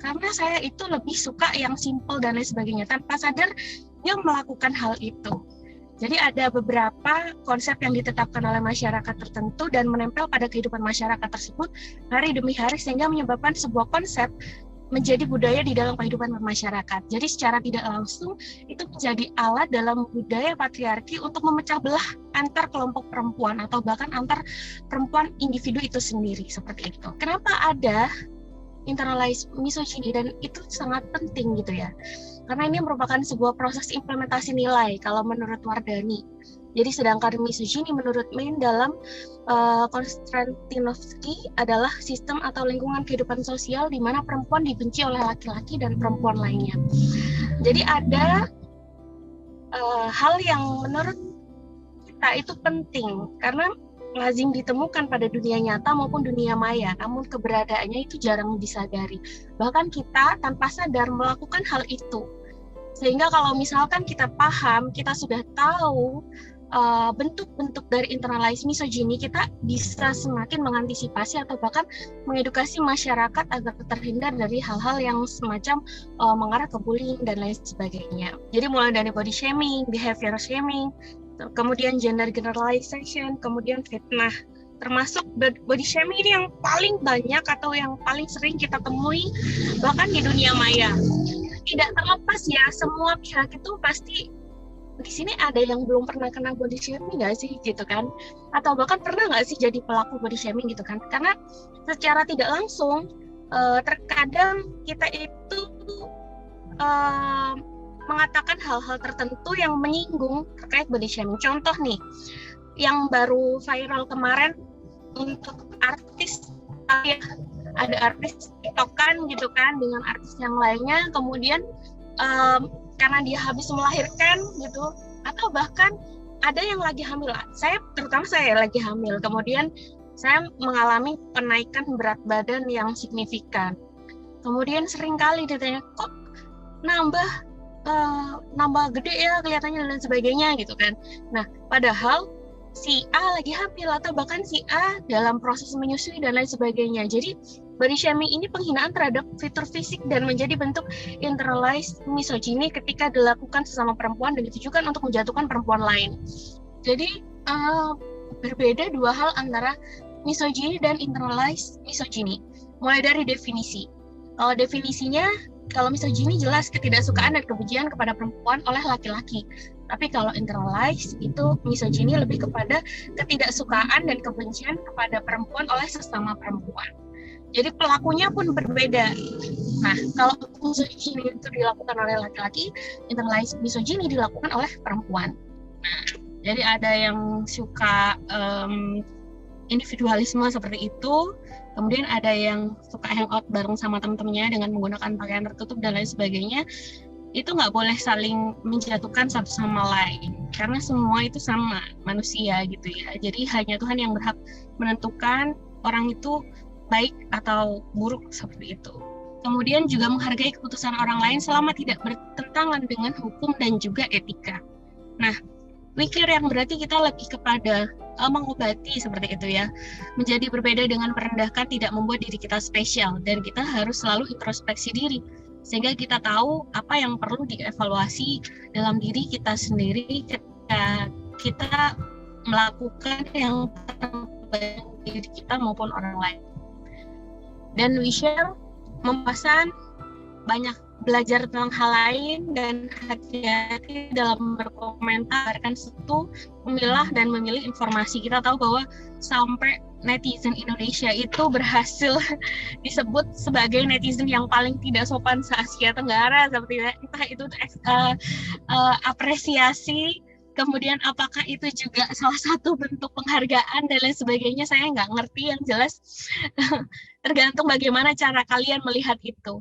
karena saya itu lebih suka yang simple dan lain sebagainya. Tanpa sadar dia melakukan hal itu. Jadi ada beberapa konsep yang ditetapkan oleh masyarakat tertentu dan menempel pada kehidupan masyarakat tersebut hari demi hari, sehingga menyebabkan sebuah konsep menjadi budaya di dalam kehidupan masyarakat. Jadi secara tidak langsung itu menjadi alat dalam budaya patriarki untuk memecah belah antar kelompok perempuan atau bahkan antar perempuan individu itu sendiri, seperti itu. Kenapa ada internalized misogyny, dan itu sangat penting gitu ya. Karena ini merupakan sebuah proses implementasi nilai kalau menurut Wardani. Jadi sedangkan misogyny menurut Main dalam Konstantinovsky adalah sistem atau lingkungan kehidupan sosial di mana perempuan dibenci oleh laki-laki dan perempuan lainnya. Jadi ada hal yang menurut kita itu penting karena lazim ditemukan pada dunia nyata maupun dunia maya, namun keberadaannya itu jarang disadari. Bahkan kita tanpa sadar melakukan hal itu. Sehingga kalau misalkan kita paham, kita sudah tahu bentuk-bentuk dari internalized misogyny, kita bisa semakin mengantisipasi atau bahkan mengedukasi masyarakat agar terhindar dari hal-hal yang semacam mengarah ke bullying dan lain sebagainya. Jadi mulai dari body shaming, behavior shaming, kemudian gender generalization, kemudian fitnah. Termasuk body shaming ini yang paling banyak atau yang paling sering kita temui bahkan di dunia maya. Tidak terlepas ya, semua pihak itu pasti di sini ada yang belum pernah kena body shaming nggak sih gitu kan, atau bahkan pernah nggak sih jadi pelaku body shaming gitu kan. Karena secara tidak langsung terkadang kita itu mengatakan hal-hal tertentu yang menyinggung terkait body shaming. Contoh nih yang baru viral kemarin untuk artis, ada artis TikTokan gitu kan dengan artis yang lainnya, kemudian karena dia habis melahirkan gitu, atau bahkan ada yang lagi hamil. Terutama saya lagi hamil, kemudian saya mengalami kenaikan berat badan yang signifikan. Kemudian seringkali ditanya, kok nambah gede ya kelihatannya dan sebagainya gitu kan. Nah, padahal si A lagi hamil atau bahkan si A dalam proses menyusui dan lain sebagainya. Jadi body shaming ini penghinaan terhadap fitur fisik dan menjadi bentuk internalized misogyny ketika dilakukan sesama perempuan dan ditujukan untuk menjatuhkan perempuan lain. Jadi berbeda dua hal antara misogyny dan internalized misogyny. Mulai dari definisi. Kalau definisinya, kalau misogyny jelas ketidaksukaan dan kebencian kepada perempuan oleh laki-laki. Tapi kalau internalized itu misogyny lebih kepada ketidaksukaan dan kebencian kepada perempuan oleh sesama perempuan. Jadi pelakunya pun berbeda. Nah, kalau misogyny itu dilakukan oleh laki-laki, internalized misogyny dilakukan oleh perempuan. Nah, jadi ada yang suka individualisme seperti itu, kemudian ada yang suka hangout bareng sama teman-temannya dengan menggunakan pakaian tertutup dan lain sebagainya. Itu nggak boleh saling menjatuhkan satu sama lain, karena semua itu sama manusia gitu ya. Jadi hanya Tuhan yang berhak menentukan orang itu baik atau buruk seperti itu. Kemudian juga menghargai keputusan orang lain selama tidak bertentangan dengan hukum dan juga etika. Nah, wikir yang berarti kita lebih kepada mengobati seperti itu ya. Menjadi berbeda dengan merendahkan tidak membuat diri kita spesial, dan kita harus selalu introspeksi diri sehingga kita tahu apa yang perlu dievaluasi dalam diri kita sendiri ketika kita melakukan yang terbaik diri kita maupun orang lain. Dan we share memesan banyak belajar tentang hal lain dan hati-hati dalam berkomentar, kan satu memilah dan memilih informasi. Kita tahu bahwa sampai netizen Indonesia itu berhasil disebut sebagai netizen yang paling tidak sopan se-Asia Tenggara, seperti entah itu apresiasi, kemudian apakah itu juga salah satu bentuk penghargaan dan lain sebagainya, saya nggak ngerti. Yang jelas tergantung bagaimana cara kalian melihat itu.